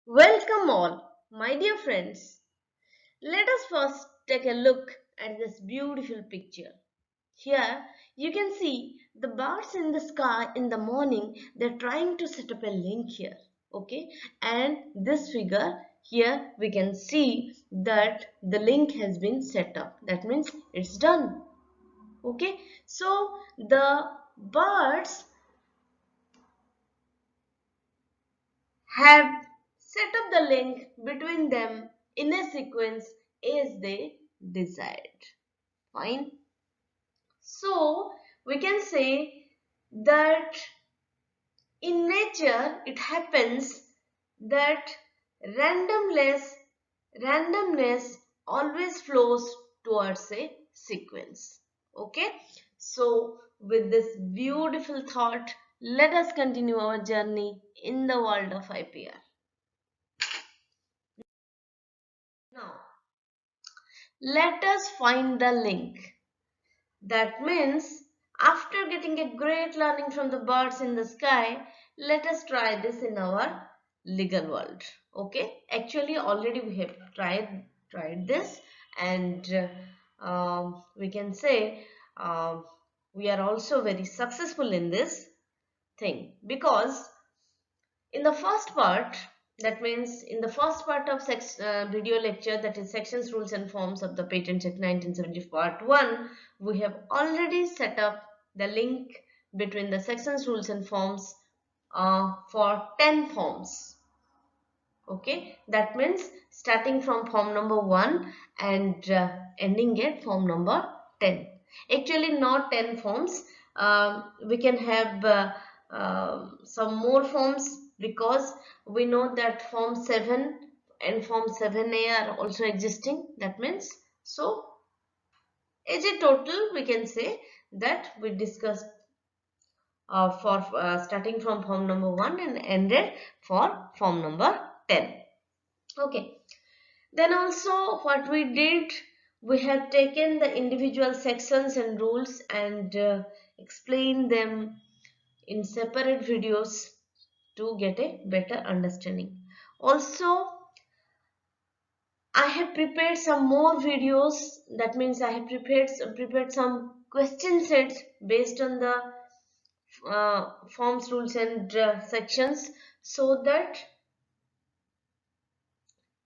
Welcome all, my dear friends. Let us first take a look at this beautiful picture. Here you can see the birds in the sky in the morning. They're trying to set up a link here. Okay, and this figure here we can see that the link has been set up. That means it's done. Okay, so the birds have set up the link between them in a sequence as they desired. Fine. So we can say that in nature it happens that randomness randomness always flows towards a sequence. Okay, so with this beautiful thought, let us continue our journey in the world of IPR. Now let us find the link. That means after getting a great learning from the birds in the sky, let us try this in our legal world. Okay, actually already we have tried this, and we can say we are also very successful in this thing, because in the first part, that means in the first part of video lecture, that is sections, rules and forms of the Patent Act 1970 part 1, we have already set up the link between the sections, rules and forms for 10 forms. Okay, that means starting from form number 1 and ending at form number 10. Actually not 10 forms, we can have some more forms, because we know that form 7 and form 7a are also existing. That means, so as a total we can say that we discussed for starting from form number 1 and ended for form number 10. Okay, then also what we did, we have taken the individual sections and rules and explained them in separate videos to get a better understanding. Also, I have prepared some more videos. That means I have prepared some question sets based on the forms, rules and sections, so that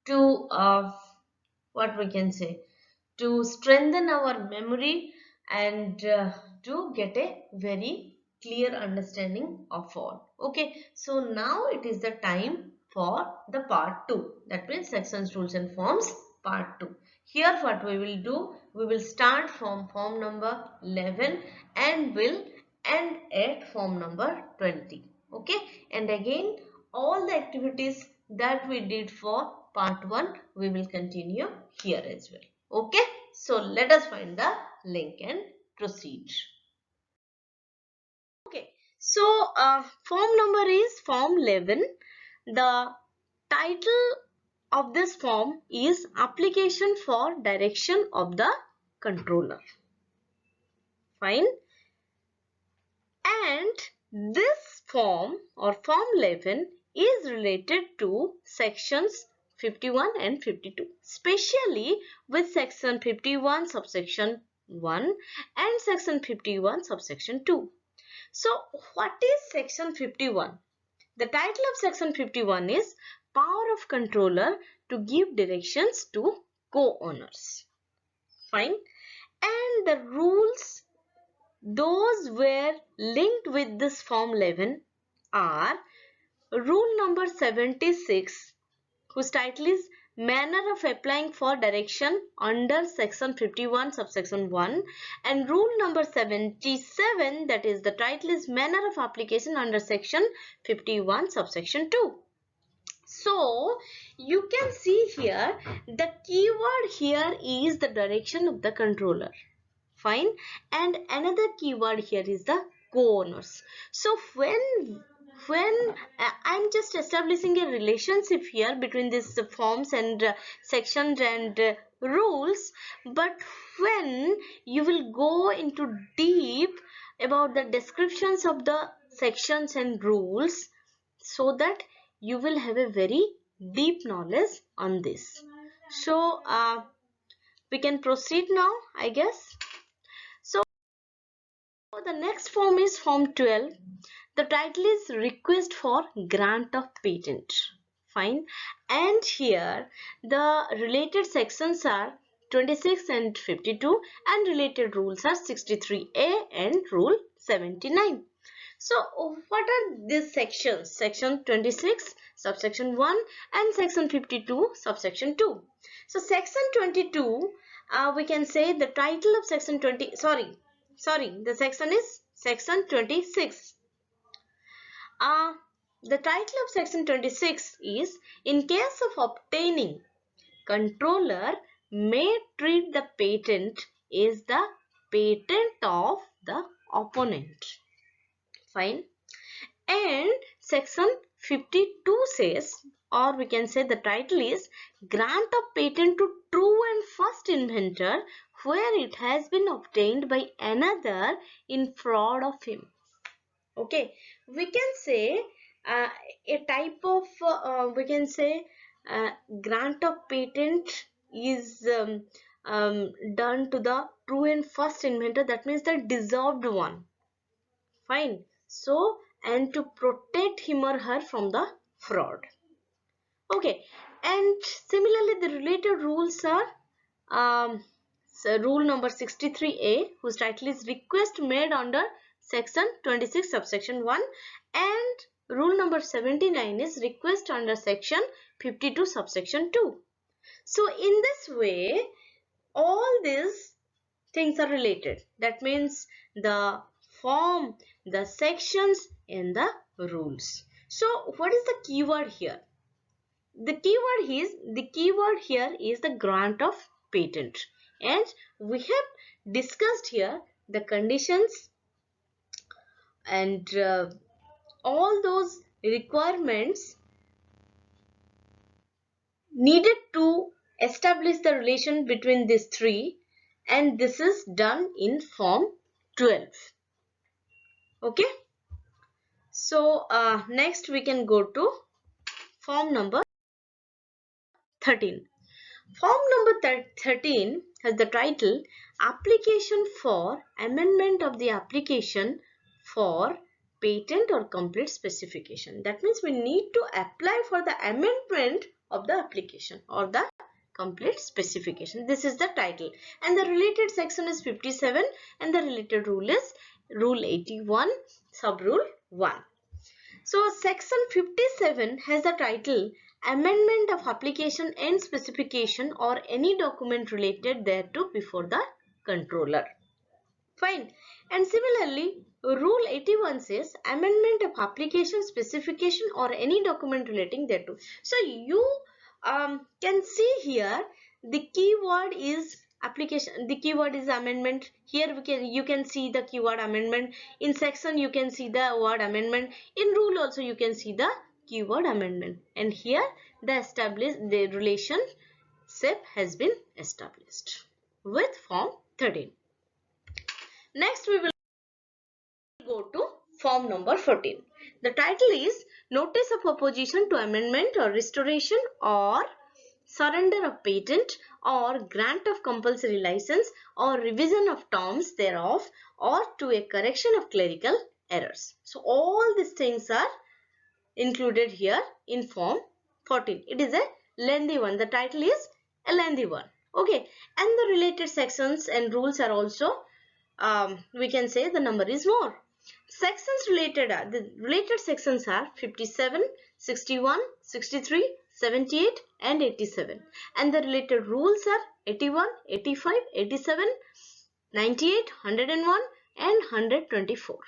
to what we can say, to strengthen our memory and to get a very clear understanding of all. Okay, so now it is the time for the part 2, that means sections, rules and forms part 2. Here what we will do, we will start from form number 11 and will end at form number 20. Okay, and again all the activities that we did for part 1 we will continue here as well. Okay, so let us find the link and proceed. Okay, so form number is form 11. The title of this form is application for direction of the controller. Fine. And this form or form 11 is related to sections 51 and 52, especially with section 51 subsection 1 and section 51 subsection 2. So what is section 51? The title of section 51 is power of controller to give directions to co-owners. Fine. And the rules, those were linked with this form 11 are rule number 76, whose title is manner of applying for direction under section 51 subsection 1, and rule number 77, that is the title is manner of application under section 51 subsection 2. So you can see here the keyword here is the direction of the controller. Fine. And another keyword here is the co-owners. So when I'm just establishing a relationship here between these forms and sections and rules, but when you will go into deep about the descriptions of the sections and rules, so that you will have a very deep knowledge on this. So we can proceed now, I guess. So the next form is Form 12. The title is Request for Grant of Patent. Fine. And here the related sections are 26 and 52 and related rules are 63A and Rule 79. So what are these sections? Section 26 subsection 1 and section 52 subsection 2. So section 22, we can say the title of section 20, the section is section 26. The title of section 26 is, in case of obtaining, controller may treat the patent as the patent of the opponent. Fine. And section 52 says, or we can say the title is, grant of patent to true and first inventor where it has been obtained by another in fraud of him. Okay, we can say a type of we can say grant of patent is done to the true and first inventor, that means the deserved one. Fine. So, and to protect him or her from the fraud. Okay. And similarly, the related rules are so rule number 63A, whose title is request made under section 26 subsection 1, and rule number 79 is request under section 52 subsection 2. So in this way, all these things are related. That means the form, the sections and the rules. So what is the keyword here? The keyword here is the grant of patent, and we have discussed here the conditions and all those requirements needed to establish the relation between these three, and this is done in form 12. Okay, so next we can go to form number 13. Form number 13 has the title Application for Amendment of the Application for Patent or Complete Specification. That means we need to apply for the amendment of the application or the complete specification. This is the title, and the related section is 57 and the related rule is Rule 81 sub Rule 1. So section 57 has the title Amendment of Application and Specification or any document related thereto before the controller. Fine. And similarly, Rule 81 says Amendment of Application, Specification or any document relating thereto. So you can see here the keyword is application, the keyword is amendment. Here you can see the keyword amendment. In section you can see the word amendment. In rule also you can see the keyword amendment, and here the relationship has been established with form 13. Next we will go to form number 14. The title is Notice of Opposition to Amendment or Restoration or Surrender of Patent or Grant of Compulsory License or Revision of Terms thereof or to a correction of clerical errors. So all these things are included here in form 14. It is a lengthy one. The title is a lengthy one. Okay, and the related sections and rules are also we can say the number is more. Sections related are, the related sections are 57, 61, 63, 78 and 87, and the related rules are 81, 85, 87, 98, 101 and 124.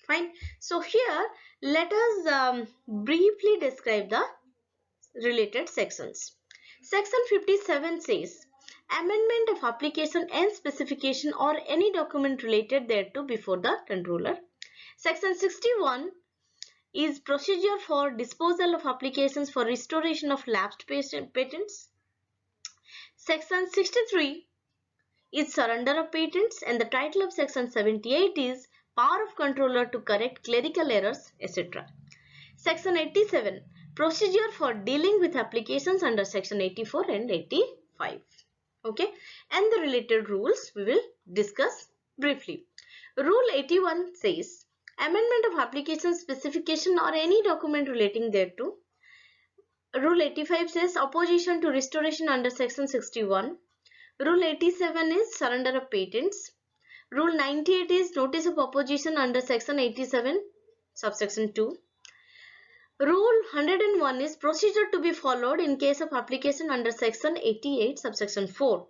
Fine. So here let us briefly describe the related sections. Section 57 says amendment of application and specification or any document related thereto before the controller. Section 61 is procedure for disposal of applications for restoration of lapsed patents. Section 63 is surrender of patents, and the title of section 78 is power of controller to correct clerical errors, etc. Section 87 procedure for dealing with applications under section 84 and 85. Okay, and the related rules we will discuss briefly. Rule 81 says amendment of application specification or any document relating thereto. Rule 85 says opposition to restoration under section 61. Rule 87 is surrender of patents. Rule 98 is notice of opposition under section 87 subsection 2. Rule 101 is procedure to be followed in case of application under section 88 subsection 4.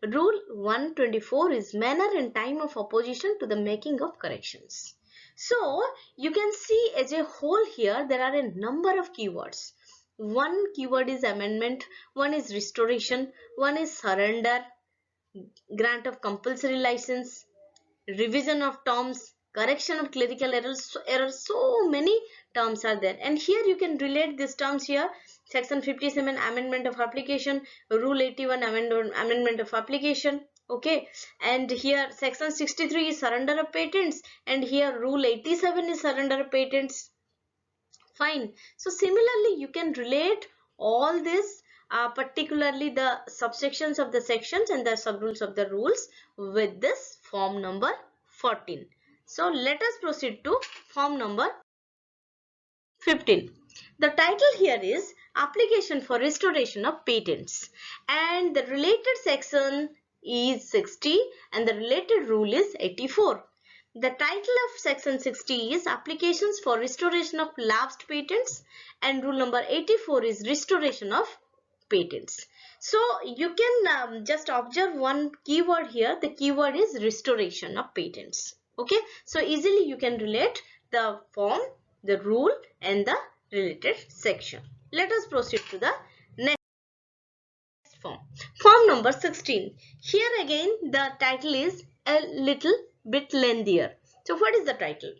Rule 124 is manner and time of opposition to the making of corrections. So you can see as a whole here there are a number of keywords. One keyword is amendment, one is restoration, one is surrender, grant of compulsory license, revision of terms, correction of clerical errors. So many terms are there, and here you can relate these terms here. Section 57 amendment of application, rule 81 amendment of application. Okay, and here section 63 is surrender of patents, and here rule 87 is surrender of patents. Fine. So similarly you can relate all this, particularly the subsections of the sections and the subrules of the rules, with this form number 14. So let us proceed to form number 15. The title here is application for restoration of patents, and the related section is 60 and the related rule is 84. The title of section 60 is applications for restoration of lapsed patents, and rule number 84 is restoration of patents. So you can just observe one keyword here. The keyword is restoration of patents. Okay, so easily you can relate the form, the rule and the related section. Let us proceed to the next form. Form number 16. Here again the title is a little bit lengthier. So what is the title?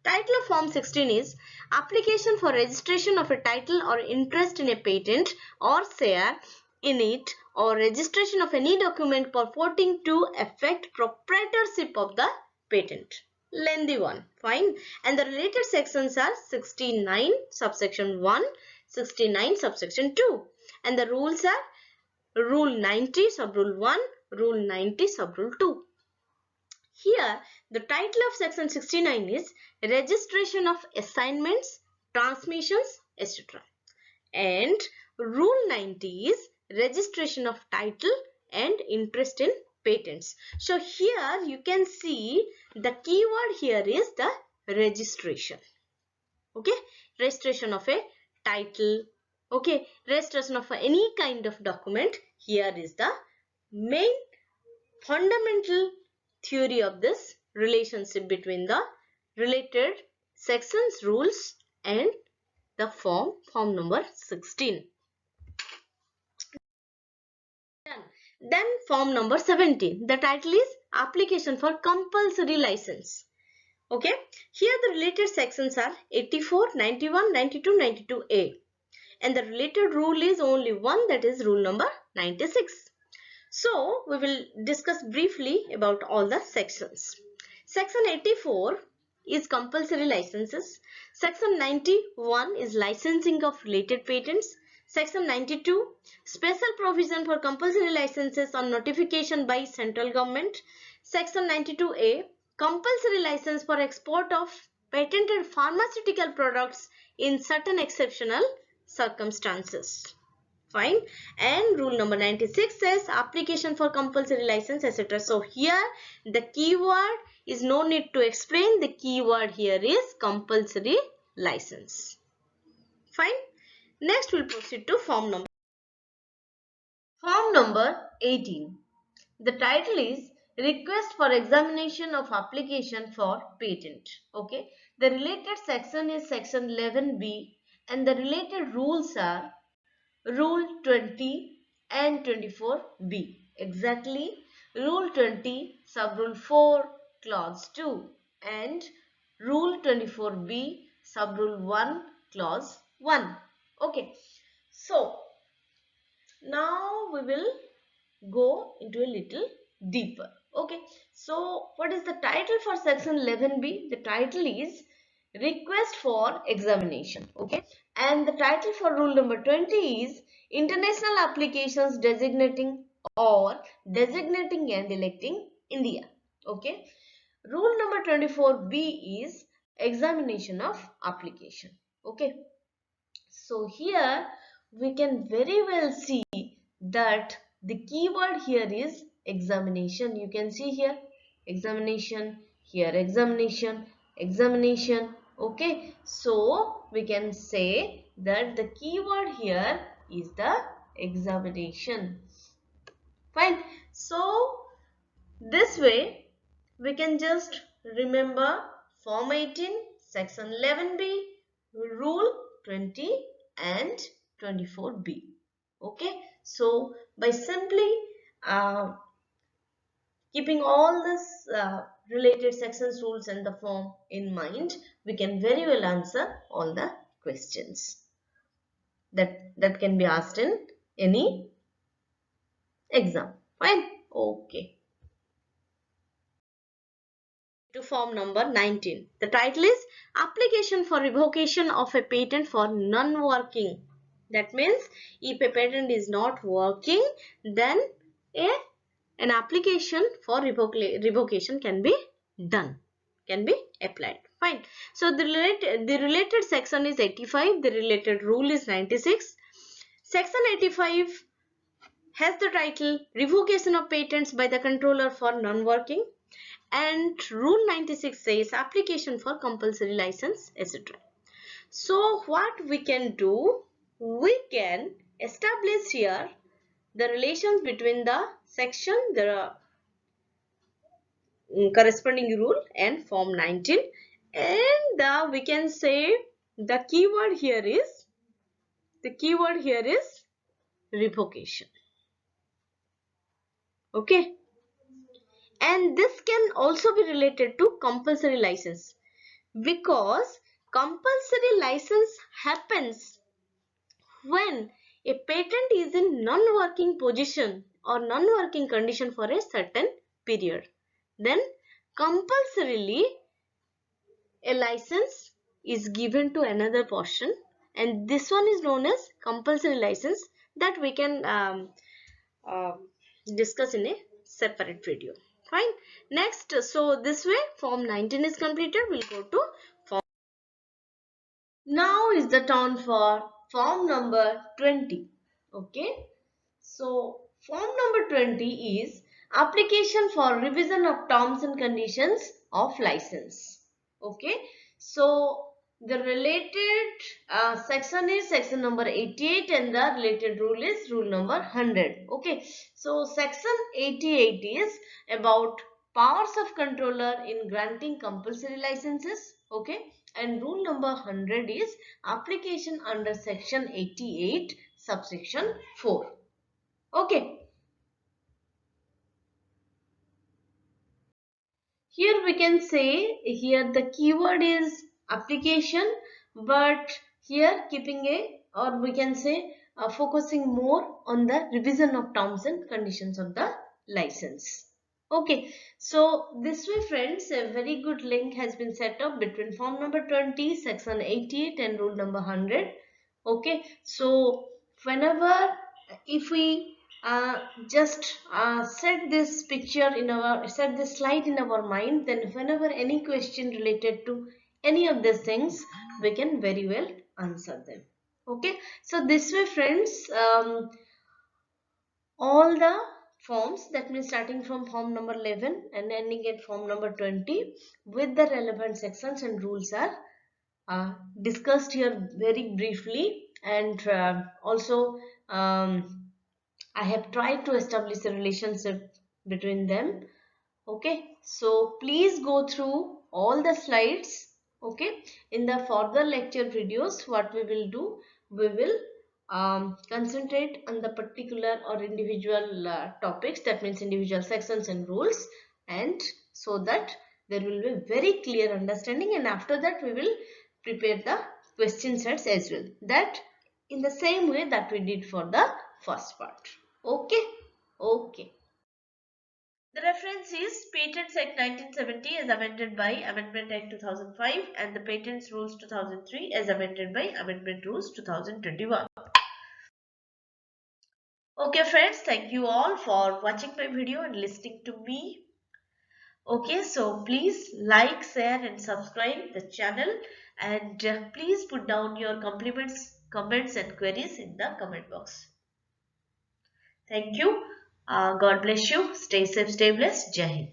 Title of Form 16 is application for registration of a title or interest in a patent or share in it, or registration of any document purporting to affect proprietorship of the patent. Lengthy one. Fine. And the related sections are 69 subsection 1, 69 subsection 2. And the rules are Rule 90 subrule 1, Rule 90 subrule 2. Here, the title of section 69 is registration of assignments, transmissions, etc. And rule 90 is registration of title and interest in patents. So here you can see the keyword here is the registration. Okay, registration of a title. Okay, registration of any kind of document. Here is the main fundamental theory of this relationship between the related sections, rules and the form number 16. Then form number 17. The title is application for compulsory license. Okay, here the related sections are 84, 91, 92, 92A, and the related rule is only one, that is rule number 96. So we will discuss briefly about all the sections. Section 84 is compulsory licenses. Section 91 is licensing of related patents. Section 92, special provision for compulsory licenses on notification by central government. Section 92A, compulsory license for export of patented pharmaceutical products in certain exceptional circumstances. Fine. And rule number 96 says application for compulsory license, etc. So here the keyword is no need to explain. The keyword here is compulsory license. Fine. Next we'll proceed to form number 18. The title is request for examination of application for patent. Okay. The related section is section 11B and the related rules are Rule 20 and 24B. Exactly, Rule 20 subrule 4 clause 2 and Rule 24B subrule 1 clause 1. Okay, so now we will go into a little deeper. Okay, so what is the title for section 11B? The title is request for examination. Okay, And the title for rule number 20 is International Applications Designating or Designating and Electing India. Okay. Rule number 24B is Examination of Application. Okay. So here we can very well see that the keyword here is examination. You can see here examination, here examination, examination. Okay, so we can say that the keyword here is the examination. Fine. So this way we can just remember Form 18, Section 11B, Rule 20 and 24B. Okay, so by simply uh, keeping all this related sections, rules and the form in mind, we can very well answer all the questions that can be asked in any exam. Fine. Okay. To form number 19. The title is Application for Revocation of a Patent for Non-Working. That means if a patent is not working, then an application for revocation can be done, can be applied. Fine. So the related section is 85, the related rule is 96. Section 85 has the title Revocation of Patents by the Controller for Non-Working. And rule 96 says application for compulsory license, etc. So what we can do, we can establish here the relations between the section, the corresponding rule and form 19, and we can say the keyword here is revocation. Okay, and this can also be related to compulsory license, because compulsory license happens when a patent is in non-working position or non-working condition for a certain period. Then compulsorily a license is given to another portion, and this one is known as compulsory license, that we can uh, discuss in a separate video. Fine. Next, so this way form 19 is completed. We'll go to form. Now is the turn for form number 20. Okay. So form number 20 is application for revision of terms and conditions of license. Okay. So the related section is section number 88 and the related rule is rule number 100. Okay. So section 88 is about powers of controller in granting compulsory licenses. Okay. And rule number 100 is application under section 88 subsection 4. Okay. Here we can say here the keyword is application, but here keeping a, or we can say focusing more on the revision of terms and conditions of the license. Okay, so this way friends, a very good link has been set up between form number 20, section 88 and rule number 100. Okay, so whenever if we just set this picture in our, set this slide in our mind, then whenever any question related to any of these things, we can very well answer them. Okay, so this way friends, all the forms, that means starting from form number 11 and ending at form number 20 with the relevant sections and rules are discussed here very briefly, and also I have tried to establish a relationship between them. Okay, so please go through all the slides. Okay, in the further lecture videos, what we will do, we will concentrate on the particular or individual topics, that means individual sections and rules, and so that there will be very clear understanding, and after that we will prepare the question sets as well, that in the same way that we did for the first part. Okay. Okay. The reference is Patents Act 1970 as amended by Amendment Act 2005 and the Patents Rules 2003 as amended by Amendment Rules 2021. Okay friends, thank you all for watching my video and listening to me. Okay, so please like, share and subscribe the channel, and please put down your compliments, comments and queries in the comment box. Thank you. God bless you. Stay safe, stay blessed. Jai Hind.